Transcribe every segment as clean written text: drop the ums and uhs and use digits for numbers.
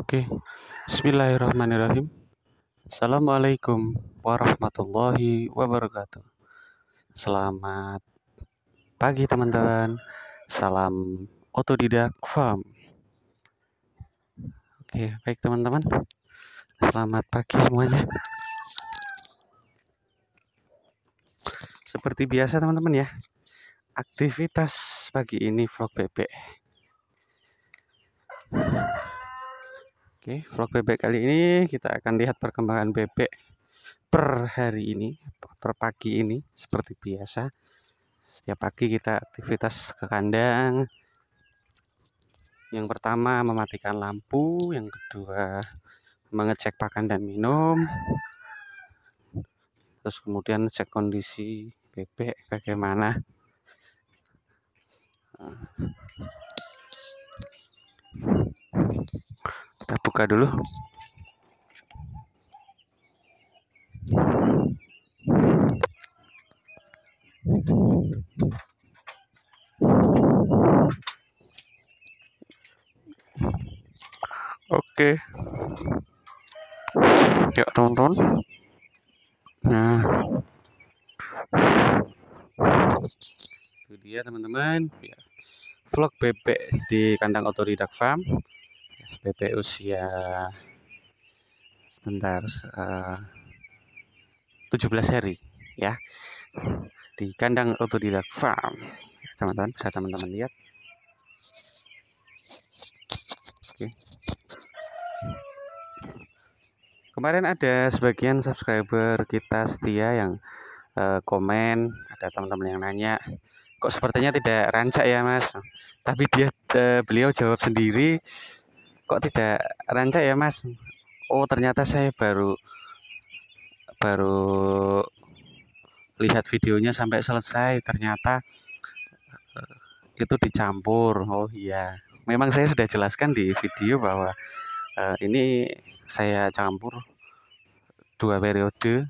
Oke, Bismillahirrahmanirrahim. Assalamualaikum warahmatullahi wabarakatuh. Selamat pagi teman-teman. Salam otodidak farm. Oke, baik teman-teman. Selamat pagi semuanya. Seperti biasa teman-teman ya. Aktivitas pagi ini vlog bebek. Oke, vlog bebek kali ini kita akan lihat perkembangan bebek per hari ini, per pagi ini seperti biasa. Setiap pagi kita aktivitas ke kandang. Yang pertama mematikan lampu, yang kedua mengecek pakan dan minum, terus kemudian cek kondisi bebek bagaimana. Kita buka dulu. Oke. Yuk teman-teman. Nah, itu dia teman-teman. Ya. Vlog bebek di kandang otodidak farm. Bebek usia sebentar 17 hari ya. Di kandang otodidak farm. Teman-teman, bisa teman-teman lihat. Oke. Kemarin ada sebagian subscriber kita setia yang komen, ada teman-teman yang nanya, kok sepertinya tidak rancak ya Mas? Tapi beliau jawab sendiri, kok tidak rancak ya Mas? Oh ternyata saya baru lihat videonya sampai selesai, ternyata itu dicampur. Oh iya, memang saya sudah jelaskan di video bahwa ini saya campur 2 periode.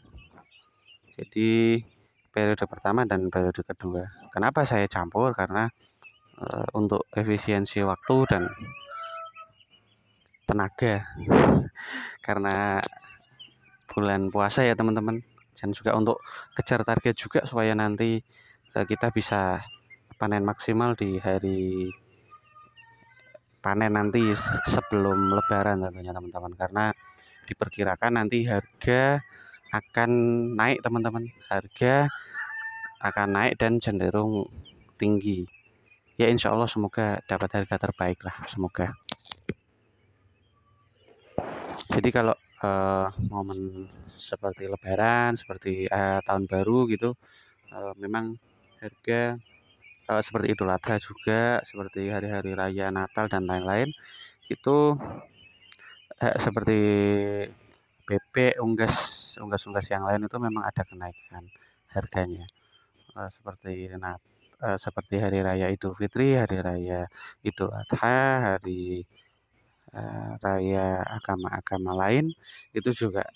Jadi periode pertama dan periode kedua. Kenapa saya campur? Karena untuk efisiensi waktu dan tenaga. Karena bulan puasa ya teman-teman. Dan juga untuk kejar target juga supaya nanti kita bisa panen maksimal di hari panen nanti sebelum lebaran tentunya teman-teman, karena diperkirakan nanti harga akan naik teman-teman, harga akan naik dan cenderung tinggi ya. Insya Allah semoga dapat harga terbaik lah, semoga. Jadi kalau momen seperti lebaran, seperti tahun baru gitu, memang harga seperti Idul Adha juga, seperti hari-hari raya Natal dan lain-lain itu seperti bebek, unggas yang lain itu memang ada kenaikan harganya. Seperti hari raya Idul Fitri, hari raya Idul Adha, hari raya agama-agama lain itu juga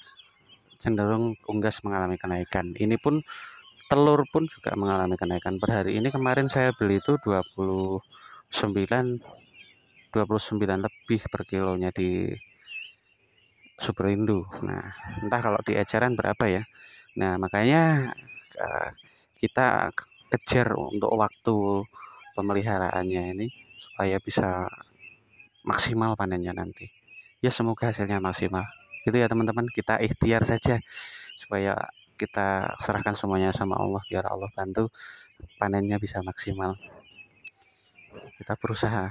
cenderung unggas mengalami kenaikan. Ini pun telur pun juga mengalami kenaikan. Per hari ini kemarin saya beli itu 29 lebih per kilonya di Superindo. Nah, entah kalau di eceran berapa ya. Nah, makanya kita kejar untuk waktu pemeliharaannya ini supaya bisa maksimal panennya nanti. Ya semoga hasilnya maksimal. Gitu ya teman-teman, kita ikhtiar saja supaya kita serahkan semuanya sama Allah, biar Allah bantu panennya bisa maksimal. Kita berusaha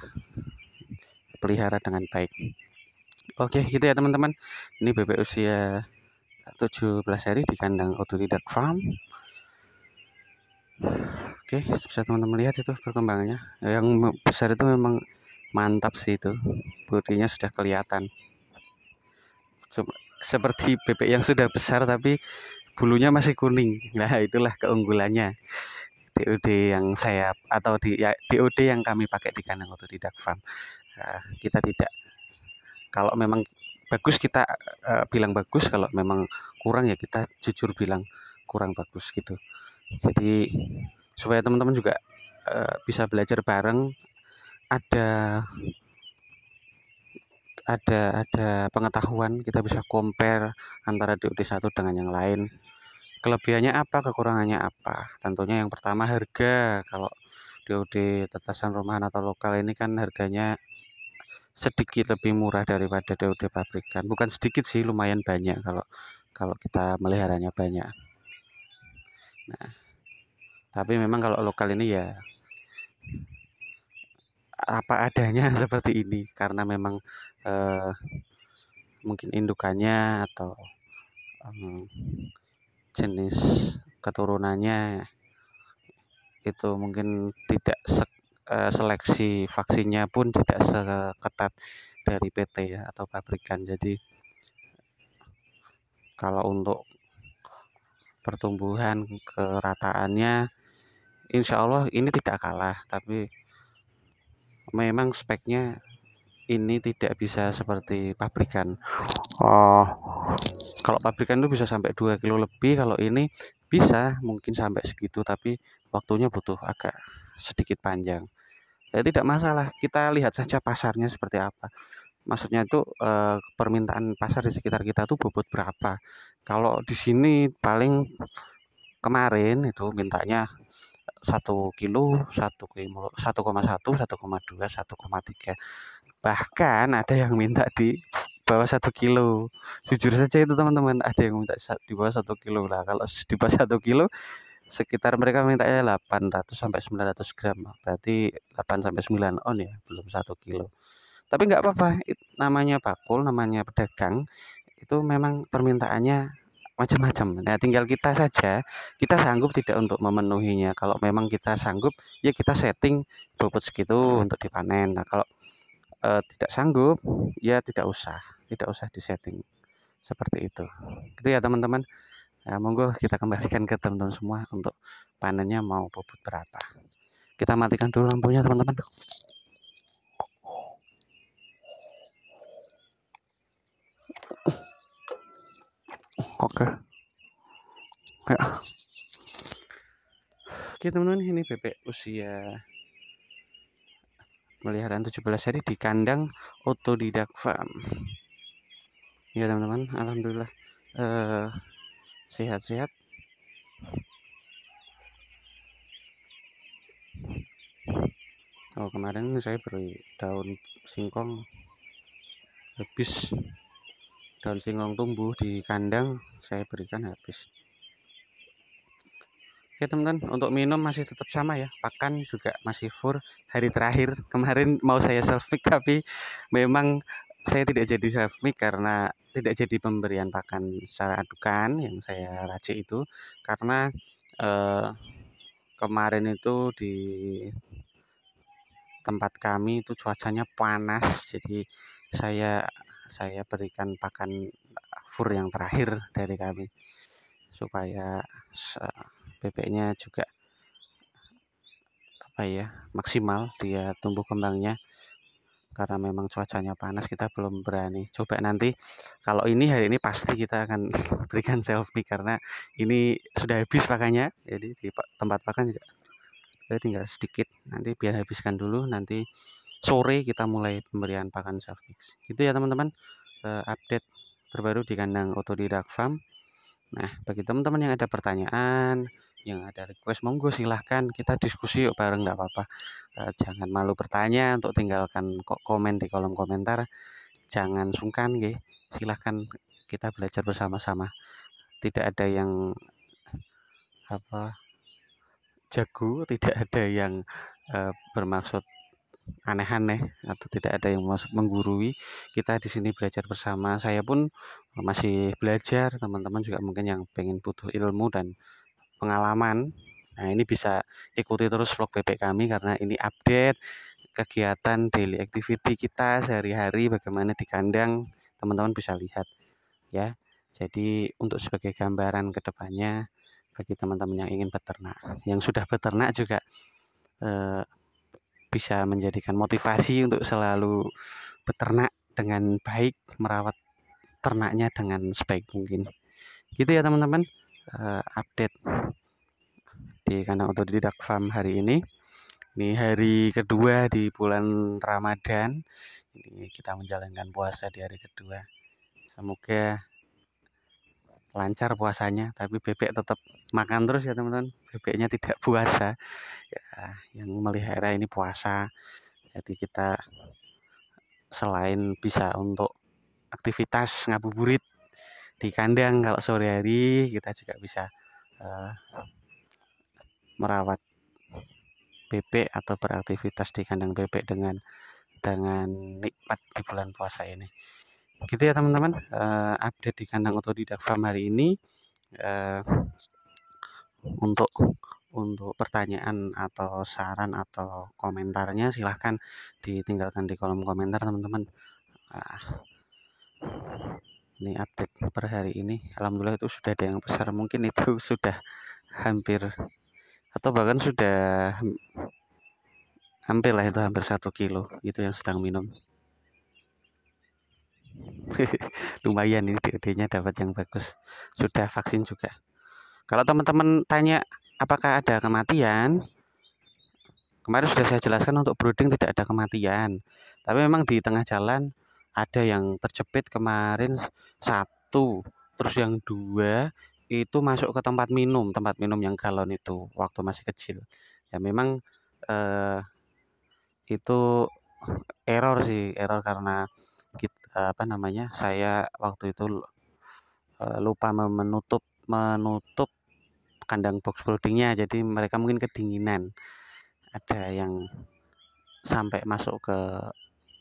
pelihara dengan baik. Oke, gitu ya teman-teman. Ini bebek usia 17 hari di kandang otodidak farm. Oke, bisa teman-teman lihat itu perkembangannya. Yang besar itu memang mantap sih itu. Bodinya sudah kelihatan. Seperti bebek yang sudah besar tapi bulunya masih kuning. Nah, itulah keunggulannya DOD yang saya atau DOD yang kami pakai di kandang otodidak farm. Kita tidak, kalau memang bagus kita bilang bagus, kalau memang kurang ya kita jujur bilang kurang bagus gitu. Jadi supaya teman-teman juga bisa belajar bareng, ada pengetahuan, kita bisa compare antara DOD satu dengan yang lain. Kelebihannya apa, kekurangannya apa? Tentunya yang pertama harga. Kalau DOD tetasan rumahan atau lokal ini kan harganya sedikit lebih murah daripada DOD pabrikan. Bukan sedikit sih, lumayan banyak kalau kalau kita meliharanya banyak. Nah, tapi memang kalau lokal ini ya apa adanya seperti ini karena memang eh, mungkin indukannya atau eh, jenis keturunannya itu mungkin tidak seleksi vaksinnya pun tidak seketat dari PT ya atau pabrikan. Jadi kalau untuk pertumbuhan kerataannya insya Allah ini tidak kalah, tapi memang speknya ini tidak bisa seperti pabrikan. Oh, kalau pabrikan itu bisa sampai 2 kilo lebih, kalau ini bisa mungkin sampai segitu, tapi waktunya butuh agak sedikit panjang. Ya tidak masalah, kita lihat saja pasarnya seperti apa. Maksudnya itu permintaan pasar di sekitar kita tuh bobot berapa. Kalau di sini paling kemarin itu mintanya 1 kilo, 1,1, 1,2, 1,3. Bahkan ada yang minta di bawah 1 kilo. Jujur saja itu teman-teman, ada yang minta di bawah 1 kilo lah. Kalau di bawah 1 kilo, sekitar mereka mintanya 800 sampai 900 gram. Berarti 8 sampai 9 on ya, belum 1 kilo. Tapi nggak apa-apa, namanya bakul, namanya pedagang, itu memang permintaannya macam-macam. Nah, tinggal kita saja, kita sanggup tidak untuk memenuhinya. Kalau memang kita sanggup, ya kita setting bobot segitu untuk dipanen. Nah, kalau tidak sanggup, ya tidak usah disetting seperti itu. Itu ya teman-teman. Nah, monggo kita kembalikan ke teman-teman semua untuk panennya mau bobot berapa. Kita matikan dulu lampunya teman-teman. Oke. Ya. Oke teman-teman, ini bebek usia pemeliharaan 17 hari di kandang Otodidak Farm. Ya teman-teman, alhamdulillah sehat-sehat. Oh, kemarin saya beri daun singkong habis, daun singkong tumbuh di kandang saya berikan habis. Oke teman-teman, untuk minum masih tetap sama ya, pakan juga masih full. Hari terakhir kemarin mau saya self pick tapi memang saya tidak jadi self pick karena tidak jadi pemberian pakan secara adukan yang saya racik itu karena kemarin itu di tempat kami itu cuacanya panas, jadi saya berikan pakan fur yang terakhir dari kami supaya bebeknya juga apa ya maksimal dia tumbuh kembangnya karena memang cuacanya panas kita belum berani coba. Nanti kalau ini hari ini pasti kita akan berikan selfie karena ini sudah habis pakannya, jadi di tempat pakan juga tinggal sedikit, nanti biar habiskan dulu, nanti sore kita mulai pemberian pakan self mix gitu ya teman-teman. Update terbaru di kandang Otodidak Farm. Nah, bagi teman-teman yang ada pertanyaan, yang ada request, monggo silahkan kita diskusi yuk bareng, nggak apa-apa. Jangan malu bertanya, untuk tinggalkan komen di kolom komentar. Jangan sungkan, nggih. Silahkan kita belajar bersama-sama. Tidak ada yang apa jago, tidak ada yang bermaksud aneh-aneh atau tidak ada yang maksud menggurui. Kita di sini belajar bersama. Saya pun masih belajar, teman-teman juga mungkin yang pengen butuh ilmu dan pengalaman. Nah, ini bisa ikuti terus vlog bebek kami karena ini update kegiatan daily activity kita sehari-hari bagaimana di kandang. Teman-teman bisa lihat ya. Jadi untuk sebagai gambaran ke depannya bagi teman-teman yang ingin beternak, yang sudah beternak juga eh, bisa menjadikan motivasi untuk selalu beternak dengan baik, merawat ternaknya dengan sebaik mungkin. Gitu ya teman-teman, update di kandang Otodidak Farm hari ini. Ini hari kedua di bulan Ramadan. Ini kita menjalankan puasa di hari kedua. Semoga lancar puasanya, tapi bebek tetap makan terus ya teman-teman. Bebeknya tidak puasa. Ya, yang melihara ini puasa. Jadi kita selain bisa untuk aktivitas ngabuburit di kandang kalau sore hari, kita juga bisa uh, merawat bebek atau beraktivitas di kandang bebek dengan nikmat di bulan puasa ini. Gitu ya teman-teman, update di kandang otodidak farm hari ini. uh, untuk pertanyaan atau saran atau komentarnya silahkan ditinggalkan di kolom komentar teman-teman. Ini update per hari ini, alhamdulillah itu sudah ada yang besar, mungkin itu sudah hampir atau bahkan sudah hampir lah, itu hampir 1 kilo itu yang sedang minum. Lumayan ini DOD-nya dapat yang bagus, sudah vaksin juga. Kalau teman-teman tanya apakah ada kematian, kemarin sudah saya jelaskan untuk brooding tidak ada kematian, tapi memang di tengah jalan ada yang terjepit kemarin satu, terus yang dua itu masuk ke tempat minum yang galon itu waktu masih kecil. Ya memang itu error sih, error karena saya waktu itu lupa menutup kandang box broodingnya, jadi mereka mungkin kedinginan. Ada yang sampai masuk ke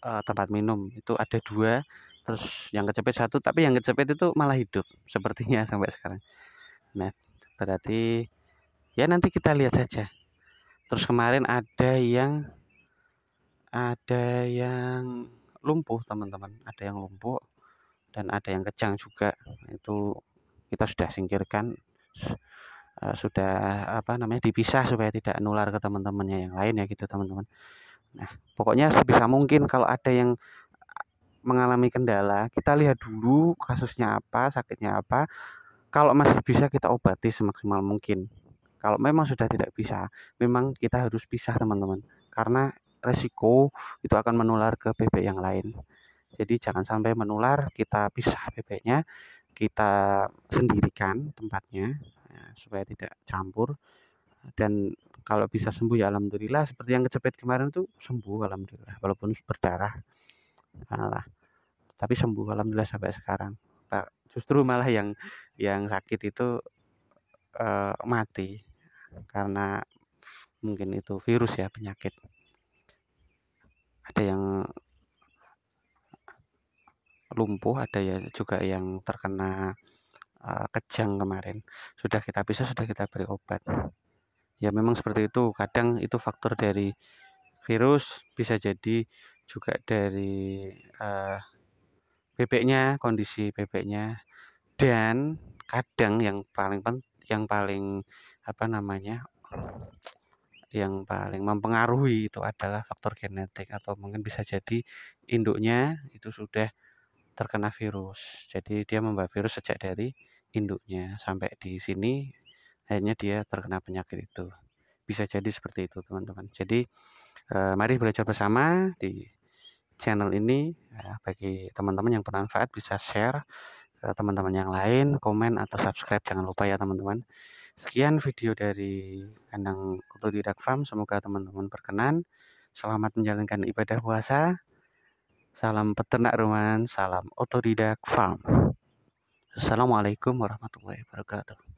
tempat minum itu ada 2, terus yang kecepit 1, tapi yang kecepit itu malah hidup sepertinya sampai sekarang. Nah, berarti ya nanti kita lihat saja. Terus kemarin ada yang lumpuh teman-teman, ada yang lumpuh dan ada yang kejang juga. Itu kita sudah singkirkan, sudah dipisah supaya tidak nular ke teman-temannya yang lain ya gitu teman-teman. Nah, pokoknya sebisa mungkin kalau ada yang mengalami kendala, kita lihat dulu kasusnya apa, sakitnya apa. Kalau masih bisa kita obati semaksimal mungkin. Kalau memang sudah tidak bisa, memang kita harus pisah teman-teman. Karena resiko itu akan menular ke bebek yang lain. Jadi jangan sampai menular, kita pisah bebeknya, kita sendirikan tempatnya supaya tidak campur. Dan kalau bisa sembuh ya alhamdulillah, seperti yang kecepit kemarin tuh sembuh alhamdulillah, walaupun berdarah. Nah, tapi sembuh alhamdulillah sampai sekarang. Nah, justru malah yang sakit itu mati karena mungkin itu virus ya, penyakit. Ada yang lumpuh, ada ya juga yang terkena kejang kemarin. Sudah kita pisah, sudah kita beri obat. Ya memang seperti itu, kadang itu faktor dari virus, bisa jadi juga dari bebeknya, kondisi bebeknya, dan kadang yang paling yang paling mempengaruhi itu adalah faktor genetik, atau mungkin bisa jadi induknya itu sudah terkena virus. Jadi dia membawa virus sejak dari induknya sampai di sini, akhirnya dia terkena penyakit itu. Bisa jadi seperti itu teman-teman. Jadi mari belajar bersama di channel ini. Bagi teman-teman yang bermanfaat bisa share ke teman-teman yang lain, komen atau subscribe, jangan lupa ya teman-teman. Sekian video dari kandang otodidak farm, semoga teman-teman berkenan. Selamat menjalankan ibadah puasa. Salam peternak rumahan, salam otodidak farm. Assalamualaikum warahmatullahi wabarakatuh.